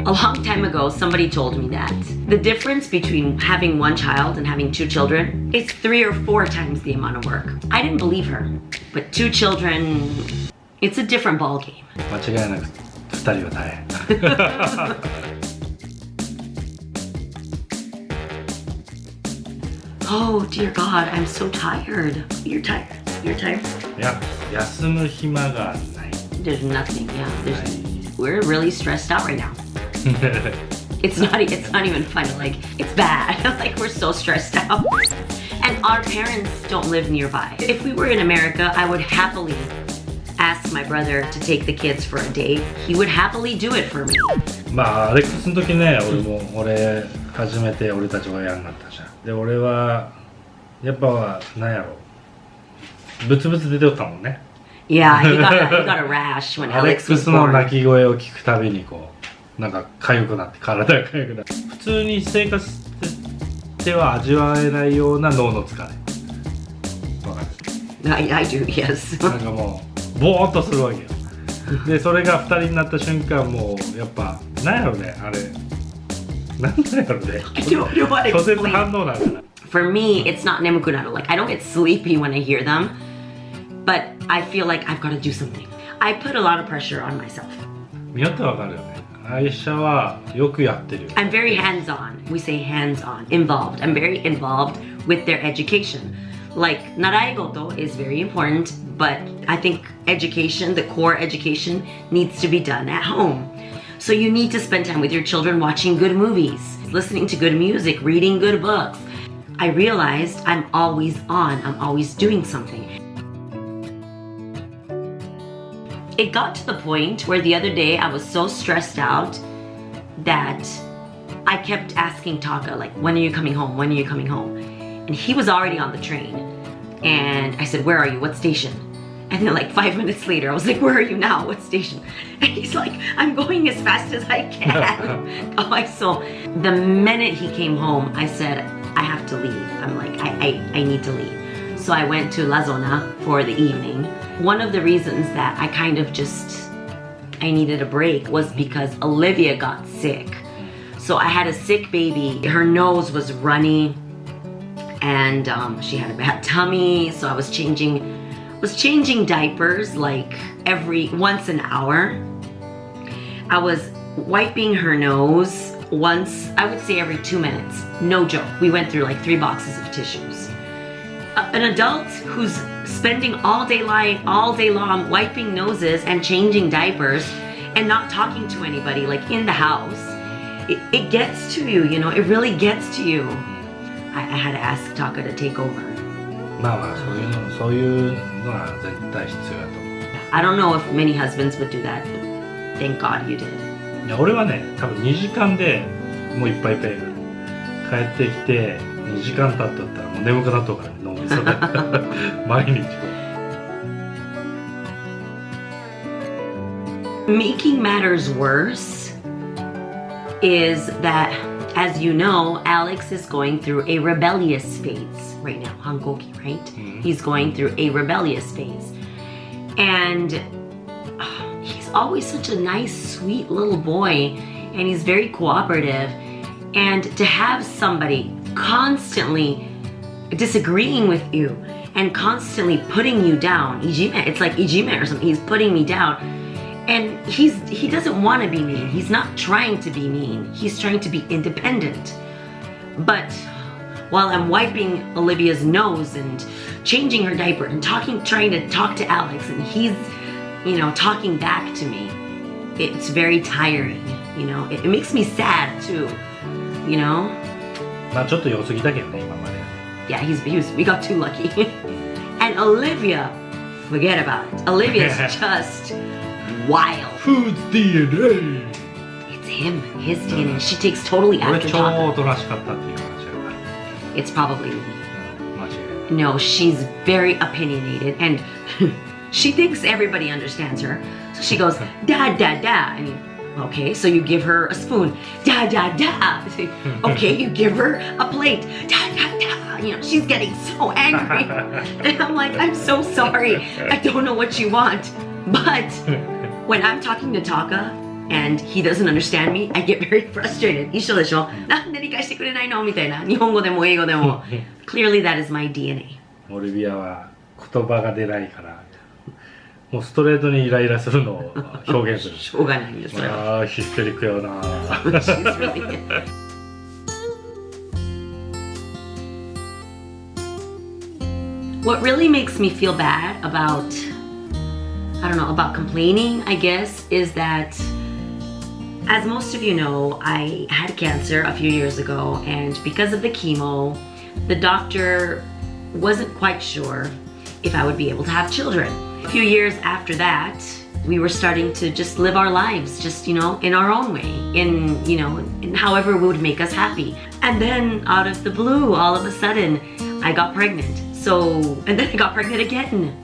A long time ago, somebody told me that the difference between having one child and having two children is 3 or 4 times the amount of work. I didn't believe her, but 2 children, it's a different ball game. 間違いなく2人は大変。Oh dear God, I'm so tired. You're tired. You're tired. いや、休む暇がない。There's nothing. Yeah, we're really stressed out right now. It's not even funny. Like, it's bad. Like, we're so stressed out. And our parents don't live nearby. If we were in America, I would happily ask my brother to take the kids for a date. He would happily do it for me. まあアレックスの時ね、俺初めて俺たち親になったじゃん。で俺はやっぱなんやろ、ブツブツ出ておったもんね。Yeah, he got a rash when アレッ Alex ク was スの born. 泣き声を聞くたびにこうなんか痒くなって体が痒くなって、普通に生活では味わえないような脳の疲れ。わかる？ I do, yes. なんかもうボーっとするわけよ。でそれが2人になった瞬間もうやっぱなんやろね、あれなんだやろね。I don't know what to 拒絶 explain. 反応なんかな。For me, it's not nemukunaru. Like, I don't get sleepy when I hear them, but I feel like I've got to do something. I put a lot of pressure on myself. 見よってわかるよね。愛車はよくやってるよ。I'm very hands-on. We say hands-on, involved. I'm very involved with their education. Like, naraigoto is very important, but I think education, the core education, needs to be done at home. So you need to spend time with your children watching good movies, listening to good music, reading good books. I realized I'm always on. I'm always doing something. It got to the point where the other day I was so stressed out that I kept asking Taka, like, when are you coming home? When are you coming home? And he was already on the train. And I said, where are you? What station? And then like 5 minutes later, I was like, where are you now? What station? And he's like, I'm going as fast as I can. So the minute he came home, I said, I have to leave. I'm like, I need to leave. So I went to La Zona for the evening. One of the reasons that I kind of I needed a break was because Olivia got sick. So I had a sick baby. Her nose was runny and she had a bad tummy. So I was changing diapers like once an hour. I was wiping her nose once, I would say every 2 minutes. No joke. We went through like 3 boxes of tissues. An adult who's spending all day long wiping noses and changing diapers and not talking to anybody, like in the house, it gets to you, you know, it really gets to you. I had to ask Taka to take over. まあまあそういうのは絶対必要だと思う。I don't know if many husbands would do that, but thank God you did. いや俺はね、多分2時間でもういっぱいいっぱい帰ってきて2時間経っとったらもう眠くなっとうからね、脳みそで毎日。Making matters worse is that, as you know, Alex is going through a rebellious phase right now. Hankoki, right? Mm-hmm. He's going through a rebellious phase. And he's always such a nice, sweet little boy. And he's very cooperative. And to have somebody constantly disagreeing with you and constantly putting you down, ijime, it's like ijime or something. He's putting me down. And he doesn't want to be mean. He's not trying to be mean. He's trying to be independent. But while I'm wiping Olivia's nose and changing her diaper and trying to talk to Alex, and he's, you know, talking back to me, it's very tiring, you know. It makes me sad too, you know. まあちょっと良すぎたけどね、今まで。Yeah, we got too lucky. And Olivia, forget about it. Olivia's just wild. Whose DNA? It's him, his DNA. She takes totally 俺 after 超 Taka. おとなしかったっていう話やから。 It's probably me. 間違いない。 No, she's very opinionated and she thinks everybody understands her. So she goes, da, da, da. I mean, okay, so you give her a spoon. Da, da, da. Okay, you give her a plate. Da, da, da. You know, she's getting so angry. And I'm like, I'm so sorry. I don't know what you want. But when I'm talking to Taka, and he doesn't understand me, I get very frustrated. 一緒でしょ？なんで理解してくれないのみたいな。日本語でも英語でも。Clearly that is my DNA. オリビアは言葉が出ないからもうストレートにイライラするのを表現する。しょうがないんですそれは。ああヒステリックよな。What really makes me feel bad about, I don't know, about complaining, I guess, is that, as most of you know, I had cancer a few years ago, and because of the chemo, the doctor wasn't quite sure if I would be able to have children. A few years after that, we were starting to just live our lives, just, you know, in our own way, in however would make us happy. And then, out of the blue, all of a sudden, I got pregnant. And then I got pregnant again.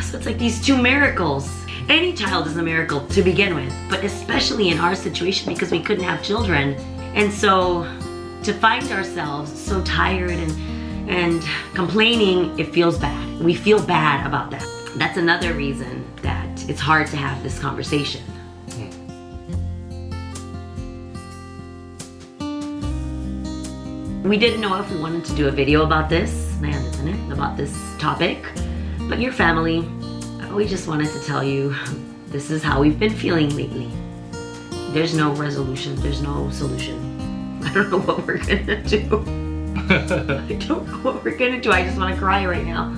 So it's like these two miracles. Any child is a miracle to begin with, but especially in our situation because we couldn't have children. And so to find ourselves so tired and complaining, it feels bad. We feel bad about that. That's another reason that it's hard to have this conversation. We didn't know if we wanted to do a video about this, about this topic, but your family, we just wanted to tell you this is how we've been feeling lately. There's no resolution, there's no solution. I don't know what we're gonna do. I don't know what we're gonna do. I just want to cry right now.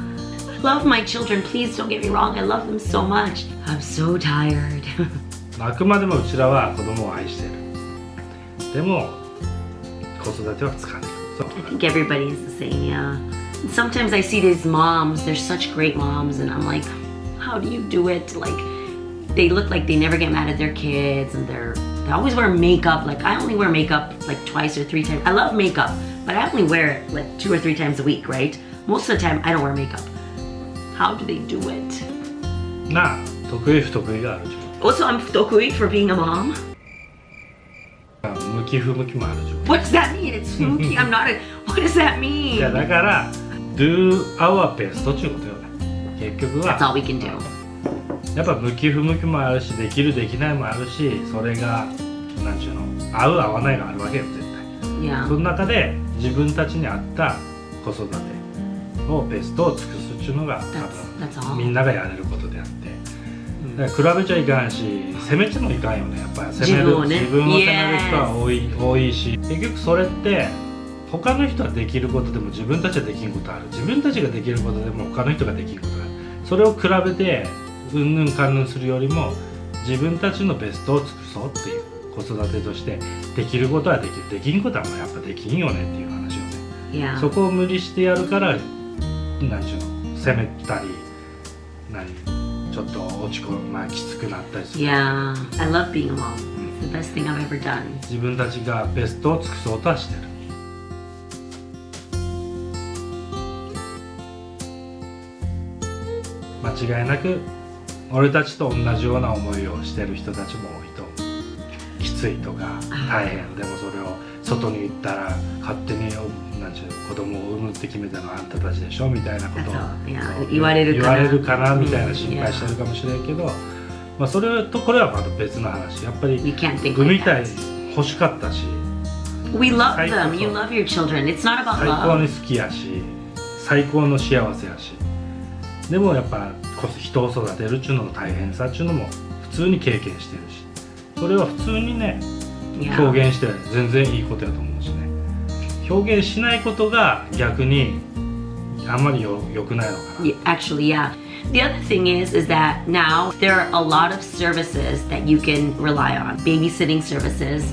I love my children, please don't get me wrong. I love them so much. I'm so tired. あくまでもうちらは子供を愛してる。でも子育ては疲れる。I think everybody is the same, yeah. Sometimes I see these moms, they're such great moms, and I'm like, how do you do it? Like, they look like they never get mad at their kids, and they always wear makeup. Like, I only wear makeup like twice or 3 times. I love makeup, but I only wear it like 2 or 3 times a week, right? Most of the time, I don't wear makeup. How do they do it? なあ、得意不得意があるじゃん。Also, I'm 得意 for being a mom. 向き不向きもあるじゃん。What does that mean? It's fluky. I'm not a... What does that mean? いやだから do our best っていうことよね。結局は That's all we can do. やっぱ向き不向きもあるし、できるできないもあるし、それがなんちゅうの合う合わないがあるわけよ絶対。Yeah. その中で自分たちに合った子育てをベストを尽くすっていうのが多分みんながやれることであって。だから比べちゃいかんし、責めちゃもいかんよね。やっぱり自分を責める人は多いし、結局それって他の人はできることでも自分たちはできんことある。自分たちができることでも他の人ができんことある。それを比べてうんぬんかんぬんするよりも自分たちのベストを尽くそうっていう子育てとしてできることはできる。できんことはもうやっぱできんよねっていう話よね。Yeah. そこを無理してやるから何ちゅうの責めたりちょっと落ち込む、きつくなったりする。Yeah, I love being a mom. It's the best thing I've ever done. 自分たちがベストを尽くそうとはしてる。間違いなく俺たちと同じような思いをしてる人たちも多いと思う。きついとか大変でもそれを外に言ったら勝手に子供を産むって決めたのはあんたたちでしょみたいなことを言われるかなみたいな心配してるかもしれんけど、それとこれはまた別の話。やっぱり産みたい欲しかったし We love them. You love your children. It's not about love. 最高に好きやし最高の幸せやし、でもやっぱ人を育てるっちゅうのの大変さっちゅうのも普通に経験してるし、それは普通にね表現して全然いいことやと思うしね。表現しないことが逆にあんまり良くないのかな。Actually, yeah. The other thing is that now there are a lot of services that you can rely on. Babysitting services,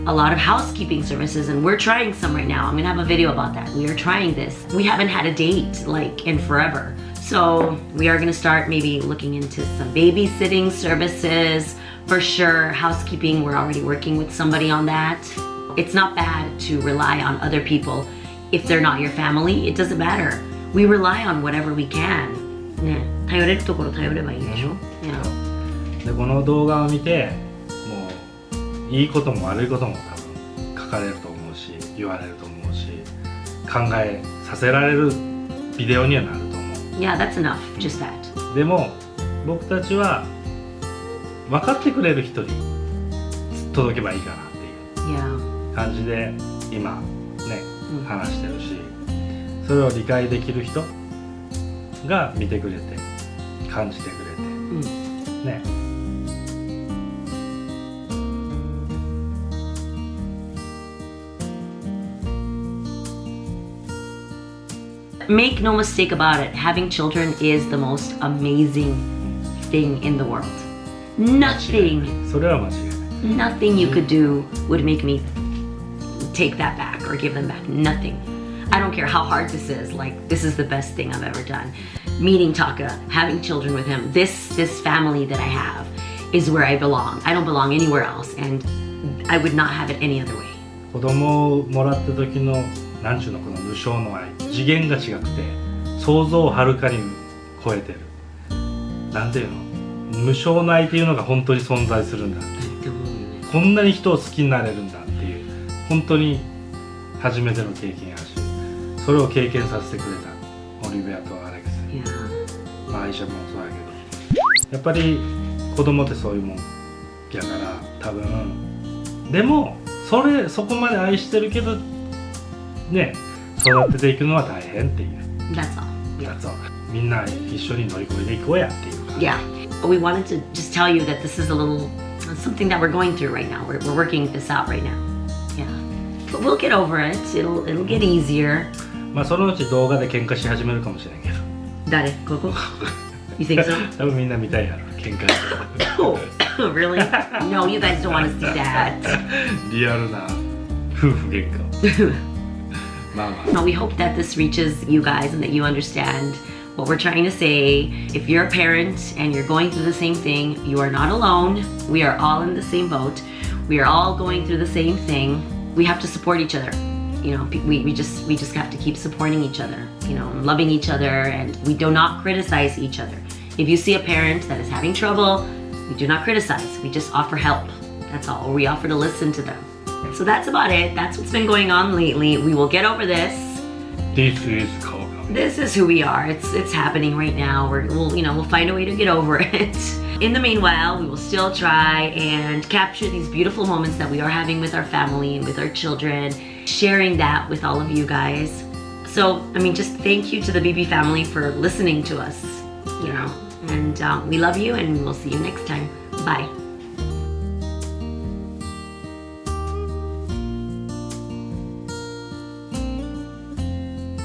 a lot of housekeeping services, and we're trying some right now. I'm gonna have a video about that. We are trying this. We haven't had a date like in forever. So we are gonna start maybe looking into some babysitting services. For sure, housekeeping, we're already working with somebody on that. It's not bad to rely on other people. If they're not your family, it doesn't matter. We rely on whatever we can. ね、頼れるところ頼ればいいでしょ。でこの動画を見て、もういいことも悪いことも多分書かれると思うし、言われると思うし、考えさせられるビデオにはなると思う。Yeah, that's enough. Just that. でも僕たちは分かってくれる人に届けばいいかなっていう感じで今ね話してるし、それを理解できる人が見てくれて感じてくれて、ね。Make no mistake about it, having children is the most amazing thing in the world. Nothing, それは間違いない。 nothing you could do would make me take that back or give them back. Nothing. I don't care how hard this is. Like, this is the best thing I've ever done. Meeting Taka, having children with him, this family that I have is where I belong. I don't belong anywhere else, and I would not have it any other way. 子供をもらった時のなんちゅうのこの無償の愛、次元が違くて想像をはるかに超えてる。なんていうの、無償の愛っていうのが本当に存在するんだ。こんなに人を好きになれるんだっていう本当に初めての経験やし、それを経験させてくれたオリビアとアレックス、まあアイシャもそうやけど、やっぱり子供ってそういうもんやから多分。でもそこまで愛してるけどね、育てていくのは大変っていう。That's all. That's all. みんな一緒に乗り越えていこうやっていう感じ。Yeah. We wanted to just tell you that this is a little something that we're going through right now. We're working this out right now. Yeah. But we'll get over it. It'll get easier. まあそのうち動画で喧嘩し始めるかもしれんけど。誰？ここ？ You think so? 多分みんな見たいやろ、喧嘩して。Oh, really? No, you guys don't want to see that. リアルな夫婦喧嘩。No, we hope that this reaches you guys and that you understand what we're trying to say. If you're a parent and you're going through the same thing, you are not alone. We are all in the same boat. We are all going through the same thing. We have to support each other. You know, we just have to keep supporting each other, you know, loving each other, and we do not criticize each other. If you see a parent that is having trouble, we do not criticize. We just offer help. That's all. Or we offer to listen to them. So that's about it. That's what's been going on lately. We will get over this. This is Koga. This is who we are. It's happening right now. We'll find a way to get over it. In the meanwhile, we will still try and capture these beautiful moments that we are having with our family and with our children, sharing that with all of you guys. So, I mean, just thank you to the BB family for listening to us, you know. And we love you, and we'll see you next time. Bye.